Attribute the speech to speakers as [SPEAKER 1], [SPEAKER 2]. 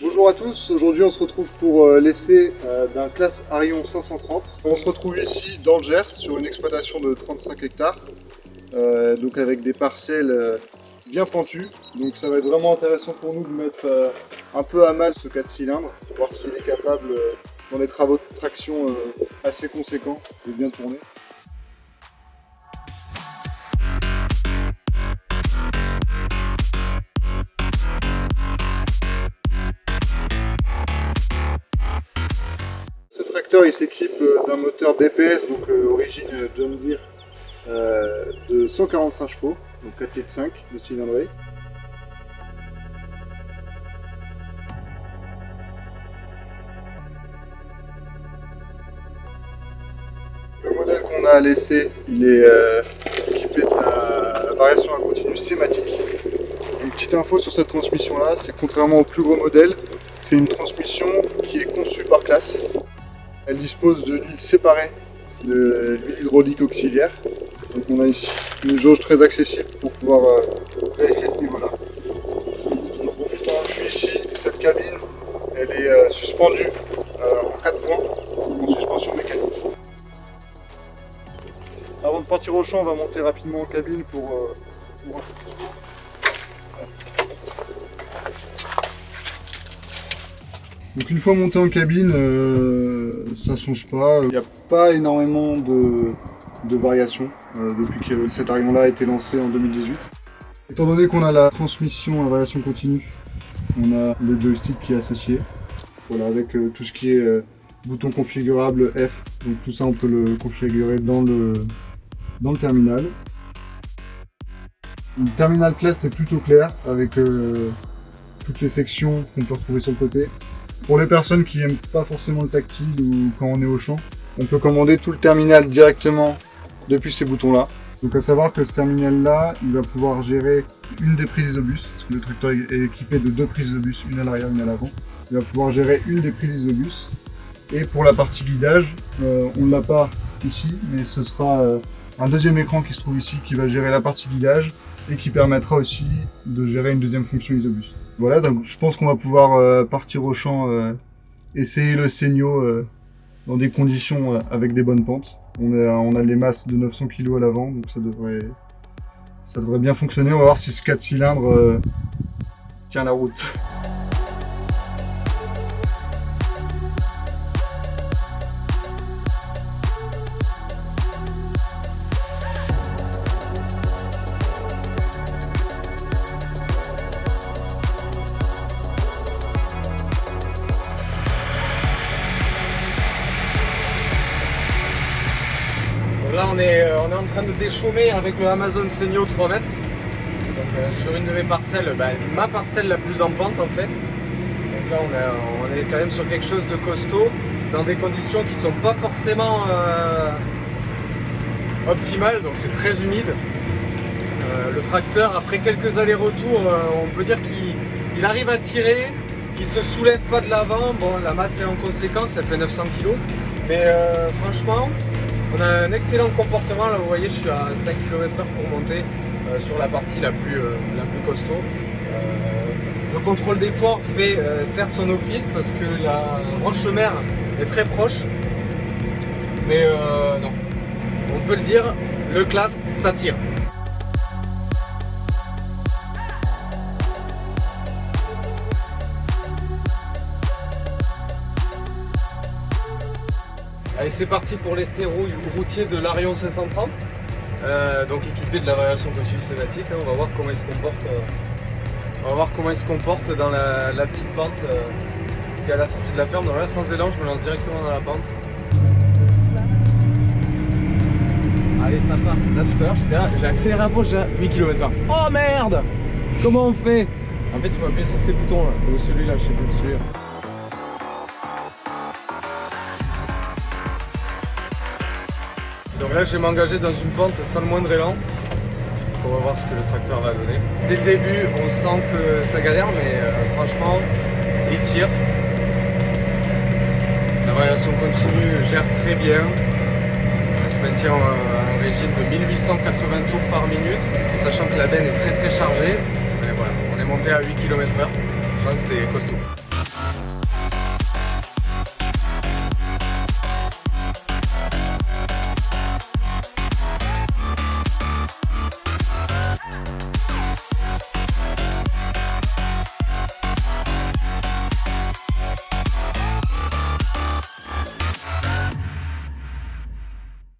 [SPEAKER 1] Bonjour à tous, aujourd'hui on se retrouve pour l'essai d'un classe Arion 530. On se retrouve ici dans le Gers sur une exploitation de 35 hectares, donc avec des parcelles bien pentues. Donc ça va être vraiment intéressant pour nous de mettre un peu à mal ce 4 cylindres, pour voir s'il est capable dans des travaux de traction assez conséquents de bien tourner. Ce tracteur il s'équipe d'un moteur DPS, donc origine John Deere, de 145 chevaux, donc 4 litres 5 de cylindrée. Le modèle qu'on a à l'essai, il est équipé de la variation à continu sématique. Une petite info sur cette transmission là, c'est que contrairement au plus gros modèle, c'est une transmission qui est conçue par classe. Elle dispose de l'huile séparée de l'huile hydraulique auxiliaire. Donc on a ici une jauge très accessible pour pouvoir vérifier ce niveau-là. En profitant, je suis ici, cette cabine, elle est suspendue en 4 points, en suspension mécanique. Avant de partir au champ, on va monter rapidement en cabine pour voir ce qui se passe. Donc une fois monté en cabine, ça change pas. Il n'y a pas énormément de variations depuis que cet Arion-là a été lancé en 2018. Étant donné qu'on a la transmission à variation continue, on a le joystick qui est associé. Voilà, avec tout ce qui est bouton configurable F. Donc tout ça on peut le configurer dans le terminal. Le terminal classe est plutôt clair avec toutes les sections qu'on peut retrouver sur le côté. Pour les personnes qui n'aiment pas forcément le tactile ou quand on est au champ, on peut commander tout le terminal directement depuis ces boutons-là. Donc à savoir que ce terminal-là, il va pouvoir gérer une des prises isobus, parce que le tracteur est équipé de 2 prises isobus, une à l'arrière, une à l'avant. Il va pouvoir gérer une des prises isobus. Et pour la partie guidage, on ne l'a pas ici, mais ce sera un deuxième écran qui se trouve ici qui va gérer la partie guidage et qui permettra aussi de gérer une deuxième fonction isobus. Voilà, donc je pense qu'on va pouvoir partir au champ, essayer le Senio dans des conditions avec des bonnes pentes. On a les masses de 900 kg à l'avant, donc ça devrait bien fonctionner. On va voir si ce 4 cylindres tient la route.
[SPEAKER 2] Là on est en train de déchaumer avec le Amazon Senio 3 mètres. Donc sur une de mes parcelles, ma parcelle la plus en pente en fait. Donc là on est quand même sur quelque chose de costaud, dans des conditions qui sont pas forcément optimales, donc c'est très humide. Le tracteur, après quelques allers-retours, on peut dire qu'il arrive à tirer, il se soulève pas de l'avant. Bon, la masse est en conséquence, ça fait 900 kg. Mais franchement, on a un excellent comportement. Là vous voyez, je suis à 5 km/h pour monter sur la partie la plus costaud. Le contrôle d'effort fait certes son office parce que la roche-mère est très proche. Mais non, on peut le dire, le classe ça tire. Allez, c'est parti pour l'essai routier de l'Arion 530, donc équipé de la variation continue sématique. On va voir comment il se comporte. On va voir comment il se comporte dans la petite pente qui est à la sortie de la ferme. Donc là, sans élan, je me lance directement dans la pente. Allez, ça part. Là tout à l'heure, j'étais là, j'ai accéléré à fond, j'ai à 8 km/h. Oh merde! Comment on fait? En fait, il faut appuyer sur ces boutons là, ou celui-là, je sais plus, celui-là. Donc là je vais m'engager dans une pente sans le moindre élan. On va voir ce que le tracteur va donner. Dès le début on sent que ça galère, mais franchement il tire. La variation continue gère très bien. On se maintient un régime de 1880 tours par minute, sachant que la benne est très chargée. Mais voilà, on est monté à 8 km/h. Je pense que c'est costaud.